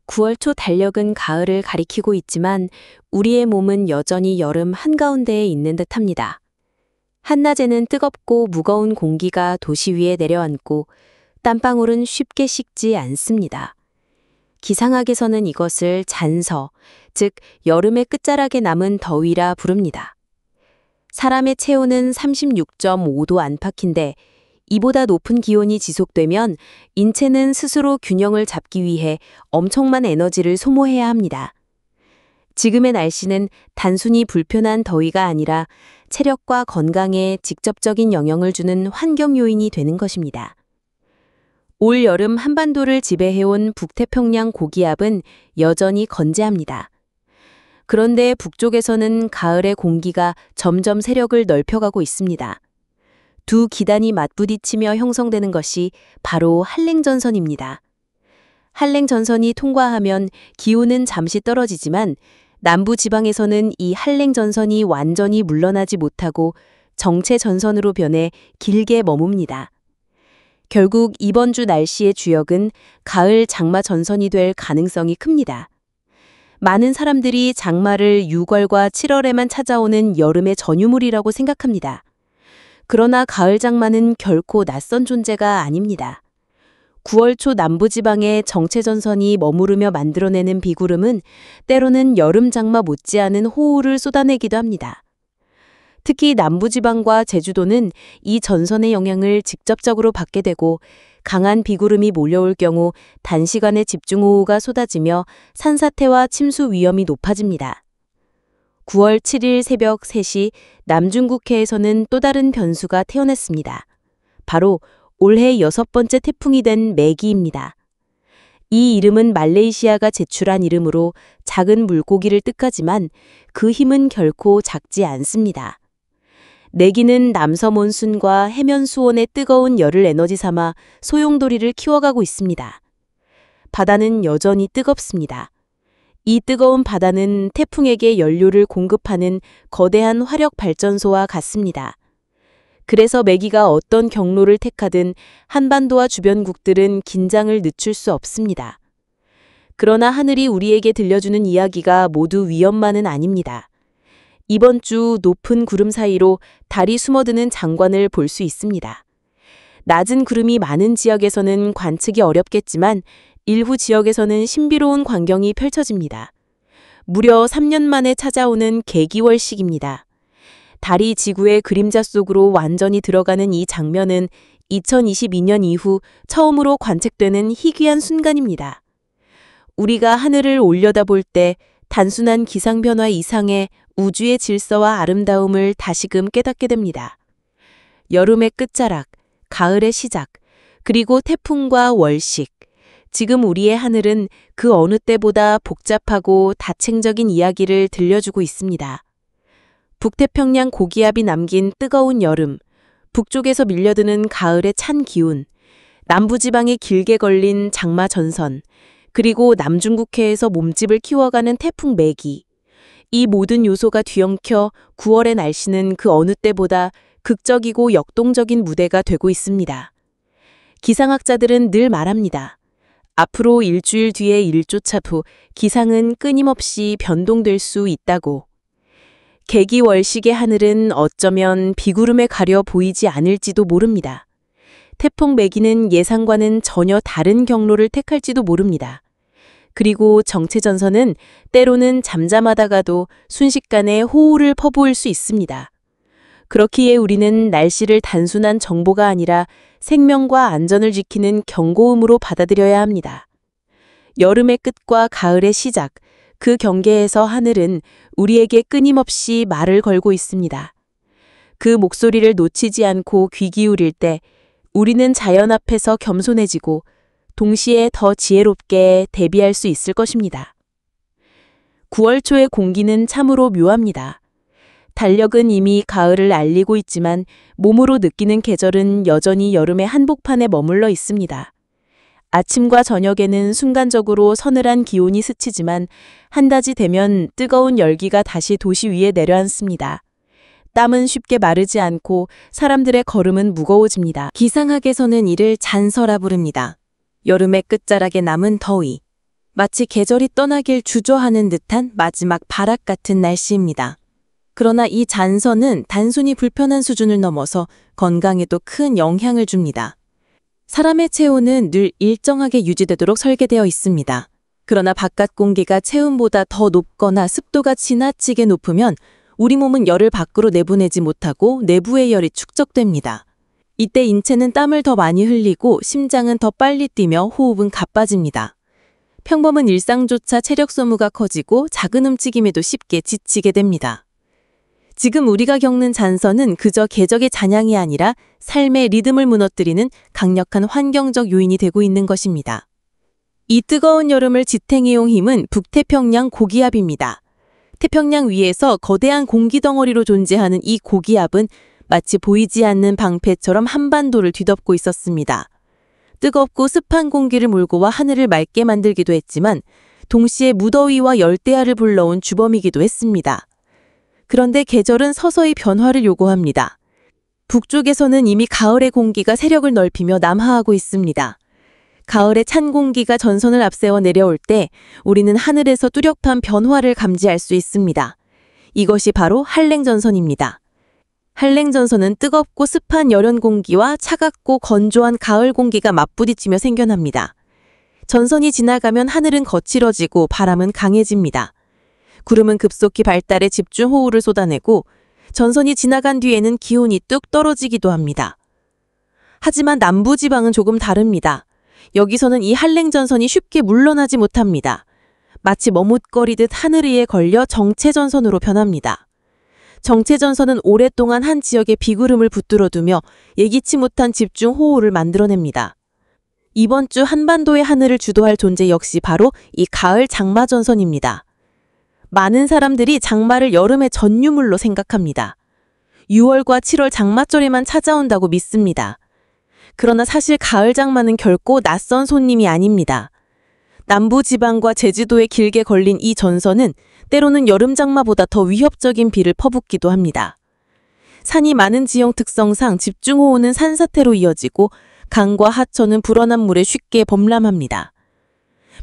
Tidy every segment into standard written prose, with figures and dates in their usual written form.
9월 초 달력은 가을을 가리키고 있지만 우리의 몸은 여전히 여름 한가운데에 있는 듯합니다. 한낮에는 뜨겁고 무거운 공기가 도시 위에 내려앉고 땀방울은 쉽게 식지 않습니다. 기상학에서는 이것을 잔서, 즉 여름의 끝자락에 남은 더위라 부릅니다. 사람의 체온은 36.5도 안팎인데 이보다 높은 기온이 지속되면 인체는 스스로 균형을 잡기 위해 엄청난 에너지를 소모해야 합니다. 지금의 날씨는 단순히 불편한 더위가 아니라 체력과 건강에 직접적인 영향을 주는 환경 요인이 되는 것입니다. 올 여름 한반도를 지배해온 북태평양 고기압은 여전히 건재합니다. 그런데 북쪽에서는 가을의 공기가 점점 세력을 넓혀가고 있습니다. 두 기단이 맞부딪히며 형성되는 것이 바로 한랭전선입니다. 한랭전선이 통과하면 기온은 잠시 떨어지지만 남부 지방에서는 이 한랭전선이 완전히 물러나지 못하고 정체전선으로 변해 길게 머뭅니다. 결국 이번 주 날씨의 주역은 가을 장마 전선이 될 가능성이 큽니다. 많은 사람들이 장마를 6월과 7월에만 찾아오는 여름의 전유물이라고 생각합니다. 그러나 가을 장마는 결코 낯선 존재가 아닙니다. 9월 초 남부지방의 정체전선이 머무르며 만들어내는 비구름은 때로는 여름 장마 못지않은 호우를 쏟아내기도 합니다. 특히 남부지방과 제주도는 이 전선의 영향을 직접적으로 받게 되고 강한 비구름이 몰려올 경우 단시간에 집중호우가 쏟아지며 산사태와 침수 위험이 높아집니다. 9월 7일 새벽 3시 남중국해에서는 또 다른 변수가 태어났습니다. 바로 올해 6번째 태풍이 된 매기입니다. 이 이름은 말레이시아가 제출한 이름으로 작은 물고기를 뜻하지만 그 힘은 결코 작지 않습니다. 매기는 남서몬순과 해면 수온의 뜨거운 열을 에너지 삼아 소용돌이를 키워가고 있습니다. 바다는 여전히 뜨겁습니다. 이 뜨거운 바다는 태풍에게 연료를 공급하는 거대한 화력 발전소와 같습니다. 그래서 매기가 어떤 경로를 택하든 한반도와 주변국들은 긴장을 늦출 수 없습니다. 그러나 하늘이 우리에게 들려주는 이야기가 모두 위험만은 아닙니다. 이번 주 높은 구름 사이로 달이 숨어드는 장관을 볼 수 있습니다. 낮은 구름이 많은 지역에서는 관측이 어렵겠지만 일부 지역에서는 신비로운 광경이 펼쳐집니다. 무려 3년 만에 찾아오는 개기월식입니다. 달이 지구의 그림자 속으로 완전히 들어가는 이 장면은 2022년 이후 처음으로 관측되는 희귀한 순간입니다. 우리가 하늘을 올려다볼 때 단순한 기상변화 이상의 우주의 질서와 아름다움을 다시금 깨닫게 됩니다. 여름의 끝자락, 가을의 시작, 그리고 태풍과 월식. 지금 우리의 하늘은 그 어느 때보다 복잡하고 다층적인 이야기를 들려주고 있습니다. 북태평양 고기압이 남긴 뜨거운 여름, 북쪽에서 밀려드는 가을의 찬 기운, 남부지방에 길게 걸린 장마 전선, 그리고 남중국해에서 몸집을 키워가는 태풍 매기. 이 모든 요소가 뒤엉켜 9월의 날씨는 그 어느 때보다 극적이고 역동적인 무대가 되고 있습니다. 기상학자들은 늘 말합니다. 앞으로 일주일 뒤에 일조차 후 기상은 끊임없이 변동될 수 있다고. 개기월식의 하늘은 어쩌면 비구름에 가려 보이지 않을지도 모릅니다. 태풍 매기는 예상과는 전혀 다른 경로를 택할지도 모릅니다. 그리고 정체전선은 때로는 잠잠하다가도 순식간에 호우를 퍼부을 수 있습니다. 그렇기에 우리는 날씨를 단순한 정보가 아니라 생명과 안전을 지키는 경고음으로 받아들여야 합니다. 여름의 끝과 가을의 시작, 그 경계에서 하늘은 우리에게 끊임없이 말을 걸고 있습니다. 그 목소리를 놓치지 않고 귀 기울일 때 우리는 자연 앞에서 겸손해지고 동시에 더 지혜롭게 대비할 수 있을 것입니다. 9월 초의 공기는 참으로 묘합니다. 달력은 이미 가을을 알리고 있지만 몸으로 느끼는 계절은 여전히 여름의 한복판에 머물러 있습니다. 아침과 저녁에는 순간적으로 서늘한 기온이 스치지만 한낮이 되면 뜨거운 열기가 다시 도시 위에 내려앉습니다. 땀은 쉽게 마르지 않고 사람들의 걸음은 무거워집니다. 기상학에서는 이를 잔서라 부릅니다. 여름의 끝자락에 남은 더위. 마치 계절이 떠나길 주저하는 듯한 마지막 발악 같은 날씨입니다. 그러나 이 잔선은 단순히 불편한 수준을 넘어서 건강에도 큰 영향을 줍니다. 사람의 체온은 늘 일정하게 유지되도록 설계되어 있습니다. 그러나 바깥 공기가 체온보다 더 높거나 습도가 지나치게 높으면 우리 몸은 열을 밖으로 내보내지 못하고 내부의 열이 축적됩니다. 이때 인체는 땀을 더 많이 흘리고 심장은 더 빨리 뛰며 호흡은 가빠집니다. 평범한 일상조차 체력 소모가 커지고 작은 움직임에도 쉽게 지치게 됩니다. 지금 우리가 겪는 잔선은 그저 계적의 잔향이 아니라 삶의 리듬을 무너뜨리는 강력한 환경적 요인이 되고 있는 것입니다. 이 뜨거운 여름을 지탱해온 힘은 북태평양 고기압입니다. 태평양 위에서 거대한 공기덩어리로 존재하는 이 고기압은 마치 보이지 않는 방패처럼 한반도를 뒤덮고 있었습니다. 뜨겁고 습한 공기를 몰고 와 하늘을 맑게 만들기도 했지만 동시에 무더위와 열대야를 불러온 주범이기도 했습니다. 그런데 계절은 서서히 변화를 요구합니다. 북쪽에서는 이미 가을의 공기가 세력을 넓히며 남하하고 있습니다. 가을의 찬 공기가 전선을 앞세워 내려올 때 우리는 하늘에서 뚜렷한 변화를 감지할 수 있습니다. 이것이 바로 한랭전선입니다. 한랭전선은 뜨겁고 습한 여름 공기와 차갑고 건조한 가을 공기가 맞부딪히며 생겨납니다. 전선이 지나가면 하늘은 거칠어지고 바람은 강해집니다. 구름은 급속히 발달해 집중호우를 쏟아내고 전선이 지나간 뒤에는 기온이 뚝 떨어지기도 합니다. 하지만 남부지방은 조금 다릅니다. 여기서는 이 한랭전선이 쉽게 물러나지 못합니다. 마치 머뭇거리듯 하늘 위에 걸려 정체전선으로 변합니다. 정체전선은 오랫동안 한 지역의 비구름을 붙들어두며 예기치 못한 집중호우를 만들어냅니다. 이번 주 한반도의 하늘을 주도할 존재 역시 바로 이 가을 장마전선입니다. 많은 사람들이 장마를 여름의 전유물로 생각합니다. 6월과 7월 장마철에만 찾아온다고 믿습니다. 그러나 사실 가을 장마는 결코 낯선 손님이 아닙니다. 남부지방과 제주도에 길게 걸린 이 전선은 때로는 여름 장마보다 더 위협적인 비를 퍼붓기도 합니다. 산이 많은 지형 특성상 집중호우는 산사태로 이어지고 강과 하천은 불어난 물에 쉽게 범람합니다.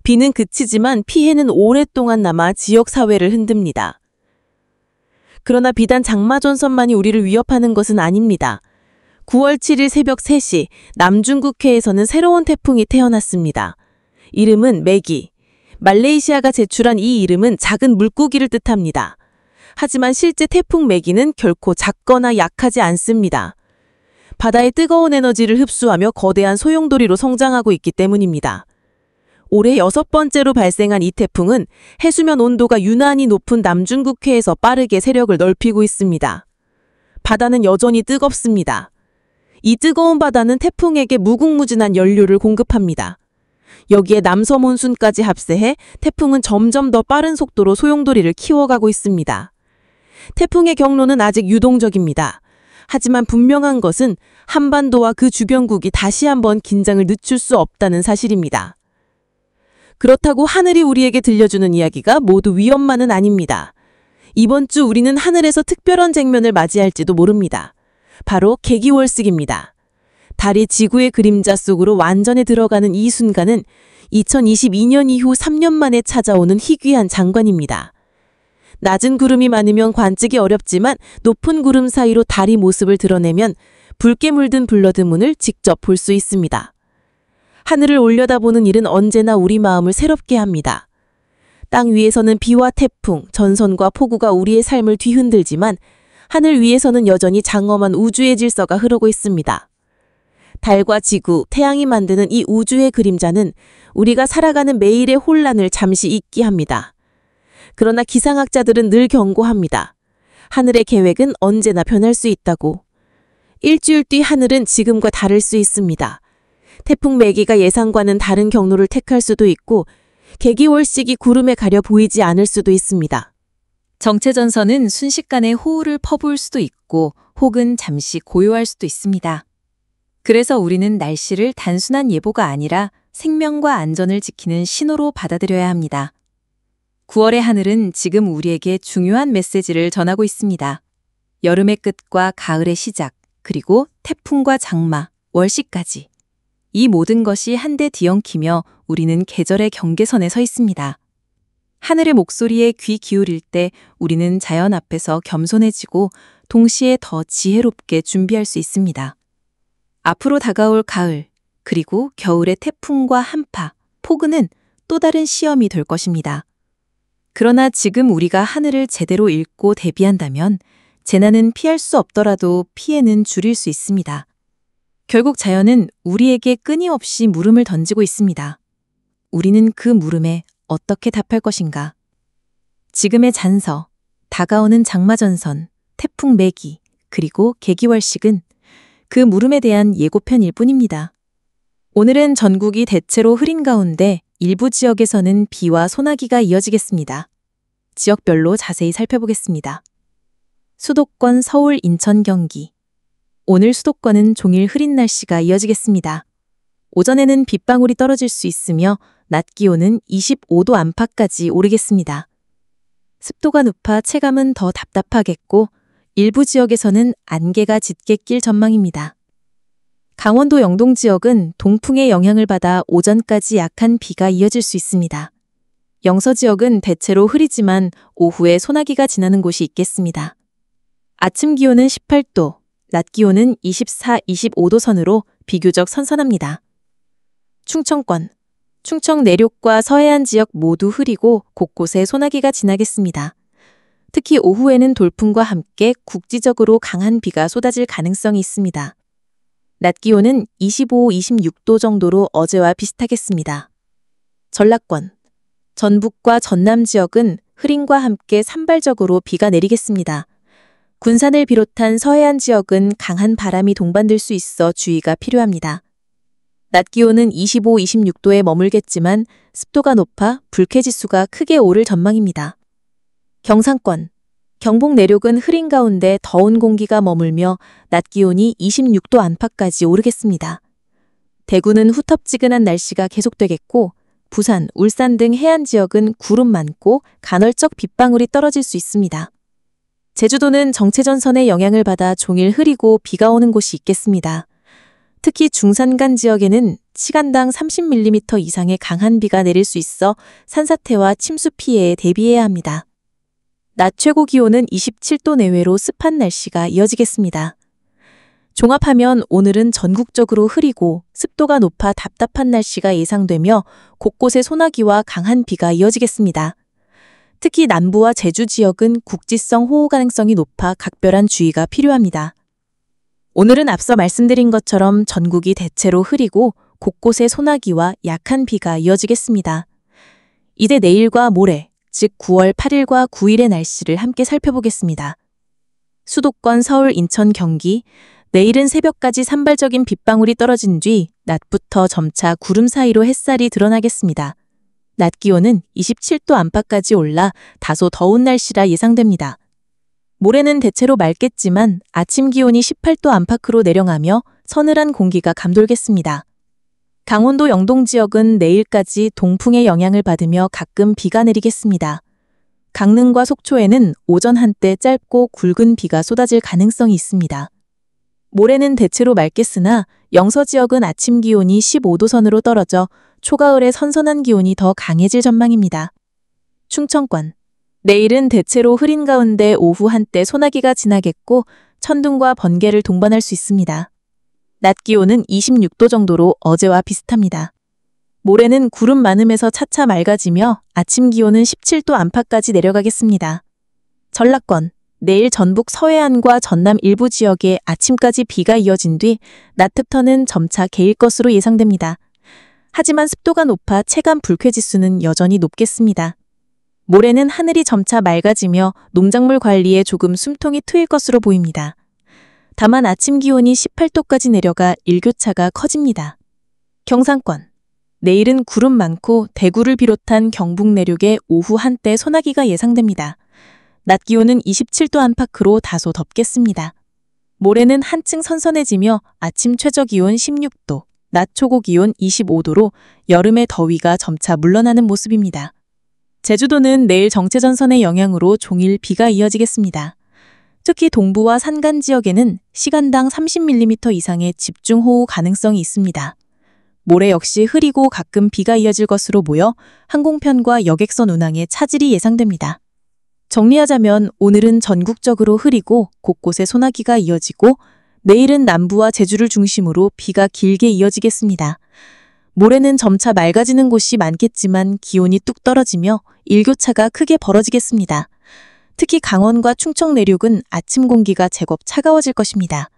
비는 그치지만 피해는 오랫동안 남아 지역사회를 흔듭니다. 그러나 비단 장마전선만이 우리를 위협하는 것은 아닙니다. 9월 7일 새벽 3시 남중국해에서는 새로운 태풍이 태어났습니다. 이름은 매기. 말레이시아가 제출한 이 이름은 작은 물고기를 뜻합니다. 하지만 실제 태풍 매기는 결코 작거나 약하지 않습니다. 바다의 뜨거운 에너지를 흡수하며 거대한 소용돌이로 성장하고 있기 때문입니다. 올해 6번째로 발생한 이 태풍은 해수면 온도가 유난히 높은 남중국해에서 빠르게 세력을 넓히고 있습니다. 바다는 여전히 뜨겁습니다. 이 뜨거운 바다는 태풍에게 무궁무진한 연료를 공급합니다. 여기에 남서몬순까지 합세해 태풍은 점점 더 빠른 속도로 소용돌이를 키워가고 있습니다. 태풍의 경로는 아직 유동적입니다. 하지만 분명한 것은 한반도와 그 주변국이 다시 한번 긴장을 늦출 수 없다는 사실입니다. 그렇다고 하늘이 우리에게 들려주는 이야기가 모두 위험만은 아닙니다. 이번 주 우리는 하늘에서 특별한 장면을 맞이할지도 모릅니다. 바로 개기월식입니다. 달이 지구의 그림자 속으로 완전히 들어가는 이 순간은 2022년 이후 3년 만에 찾아오는 희귀한 장관입니다. 낮은 구름이 많으면 관측이 어렵지만 높은 구름 사이로 달이 모습을 드러내면 붉게 물든 블러드문을 직접 볼 수 있습니다. 하늘을 올려다보는 일은 언제나 우리 마음을 새롭게 합니다. 땅 위에서는 비와 태풍, 전선과 폭우가 우리의 삶을 뒤흔들지만 하늘 위에서는 여전히 장엄한 우주의 질서가 흐르고 있습니다. 달과 지구, 태양이 만드는 이 우주의 그림자는 우리가 살아가는 매일의 혼란을 잠시 잊게 합니다. 그러나 기상학자들은 늘 경고합니다. 하늘의 계획은 언제나 변할 수 있다고. 일주일 뒤 하늘은 지금과 다를 수 있습니다. 태풍 매기가 예상과는 다른 경로를 택할 수도 있고 개기월식이 구름에 가려 보이지 않을 수도 있습니다. 정체전선은 순식간에 호우를 퍼부을 수도 있고 혹은 잠시 고요할 수도 있습니다. 그래서 우리는 날씨를 단순한 예보가 아니라 생명과 안전을 지키는 신호로 받아들여야 합니다. 9월의 하늘은 지금 우리에게 중요한 메시지를 전하고 있습니다. 여름의 끝과 가을의 시작, 그리고 태풍과 장마, 월시까지. 이 모든 것이 한데 뒤엉키며 우리는 계절의 경계선에 서 있습니다. 하늘의 목소리에 귀 기울일 때 우리는 자연 앞에서 겸손해지고 동시에 더 지혜롭게 준비할 수 있습니다. 앞으로 다가올 가을, 그리고 겨울의 태풍과 한파, 폭우는 또 다른 시험이 될 것입니다. 그러나 지금 우리가 하늘을 제대로 읽고 대비한다면 재난은 피할 수 없더라도 피해는 줄일 수 있습니다. 결국 자연은 우리에게 끊임없이 물음을 던지고 있습니다. 우리는 그 물음에 어떻게 답할 것인가? 지금의 잔서, 다가오는 장마전선, 태풍 매기, 그리고 개기월식은 그 물음에 대한 예고편일 뿐입니다. 오늘은 전국이 대체로 흐린 가운데 일부 지역에서는 비와 소나기가 이어지겠습니다. 지역별로 자세히 살펴보겠습니다. 수도권 서울, 인천, 경기. 오늘 수도권은 종일 흐린 날씨가 이어지겠습니다. 오전에는 빗방울이 떨어질 수 있으며 낮 기온은 25도 안팎까지 오르겠습니다. 습도가 높아 체감은 더 답답하겠고 일부 지역에서는 안개가 짙게 낄 전망입니다. 강원도 영동 지역은 동풍의 영향을 받아 오전까지 약한 비가 이어질 수 있습니다. 영서 지역은 대체로 흐리지만 오후에 소나기가 지나는 곳이 있겠습니다. 아침 기온은 18도, 낮 기온은 24, 25도 선으로 비교적 선선합니다. 충청권, 충청 내륙과 서해안 지역 모두 흐리고 곳곳에 소나기가 지나겠습니다. 특히 오후에는 돌풍과 함께 국지적으로 강한 비가 쏟아질 가능성이 있습니다. 낮 기온은 25, 26도 정도로 어제와 비슷하겠습니다. 전라권, 전북과 전남 지역은 흐림과 함께 산발적으로 비가 내리겠습니다. 군산을 비롯한 서해안 지역은 강한 바람이 동반될 수 있어 주의가 필요합니다. 낮 기온은 25, 26도에 머물겠지만 습도가 높아 불쾌지수가 크게 오를 전망입니다. 경상권, 경북 내륙은 흐린 가운데 더운 공기가 머물며 낮 기온이 26도 안팎까지 오르겠습니다. 대구는 후텁지근한 날씨가 계속되겠고 부산, 울산 등 해안 지역은 구름 많고 간헐적 빗방울이 떨어질 수 있습니다. 제주도는 정체전선의 영향을 받아 종일 흐리고 비가 오는 곳이 있겠습니다. 특히 중산간 지역에는 시간당 30mm 이상의 강한 비가 내릴 수 있어 산사태와 침수 피해에 대비해야 합니다. 낮 최고 기온은 27도 내외로 습한 날씨가 이어지겠습니다. 종합하면 오늘은 전국적으로 흐리고 습도가 높아 답답한 날씨가 예상되며 곳곳에 소나기와 강한 비가 이어지겠습니다. 특히 남부와 제주 지역은 국지성 호우 가능성이 높아 각별한 주의가 필요합니다. 오늘은 앞서 말씀드린 것처럼 전국이 대체로 흐리고 곳곳에 소나기와 약한 비가 이어지겠습니다. 이제 내일과 모레, 즉 9월 8일과 9일의 날씨를 함께 살펴보겠습니다. 수도권 서울, 인천, 경기, 내일은 새벽까지 산발적인 빗방울이 떨어진 뒤 낮부터 점차 구름 사이로 햇살이 드러나겠습니다. 낮 기온은 27도 안팎까지 올라 다소 더운 날씨라 예상됩니다. 모레는 대체로 맑겠지만 아침 기온이 18도 안팎으로 내려가며 서늘한 공기가 감돌겠습니다. 강원도 영동 지역은 내일까지 동풍의 영향을 받으며 가끔 비가 내리겠습니다. 강릉과 속초에는 오전 한때 짧고 굵은 비가 쏟아질 가능성이 있습니다. 모레는 대체로 맑겠으나 영서 지역은 아침 기온이 15도 선으로 떨어져 초가을에 선선한 기온이 더 강해질 전망입니다. 충청권, 내일은 대체로 흐린 가운데 오후 한때 소나기가 지나겠고 천둥과 번개를 동반할 수 있습니다. 낮 기온은 26도 정도로 어제와 비슷합니다. 모레는 구름 많음에서 차차 맑아지며 아침 기온은 17도 안팎까지 내려가겠습니다. 전라권, 내일 전북 서해안과 전남 일부 지역에 아침까지 비가 이어진 뒤 낮부터는 점차 개일 것으로 예상됩니다. 하지만 습도가 높아 체감 불쾌지수는 여전히 높겠습니다. 모레는 하늘이 점차 맑아지며 농작물 관리에 조금 숨통이 트일 것으로 보입니다. 다만 아침 기온이 18도까지 내려가 일교차가 커집니다. 경상권, 내일은 구름 많고 대구를 비롯한 경북 내륙에 오후 한때 소나기가 예상됩니다. 낮 기온은 27도 안팎으로 다소 덥겠습니다. 모레는 한층 선선해지며 아침 최저 기온 16도, 낮 초고 기온 25도로 여름의 더위가 점차 물러나는 모습입니다. 제주도는 내일 정체전선의 영향으로 종일 비가 이어지겠습니다. 특히 동부와 산간 지역에는 시간당 30mm 이상의 집중호우 가능성이 있습니다. 모레 역시 흐리고 가끔 비가 이어질 것으로 보여 항공편과 여객선 운항에 차질이 예상됩니다. 정리하자면 오늘은 전국적으로 흐리고 곳곳에 소나기가 이어지고 내일은 남부와 제주를 중심으로 비가 길게 이어지겠습니다. 모레는 점차 맑아지는 곳이 많겠지만 기온이 뚝 떨어지며 일교차가 크게 벌어지겠습니다. 특히 강원과 충청 내륙은 아침 공기가 제법 차가워질 것입니다.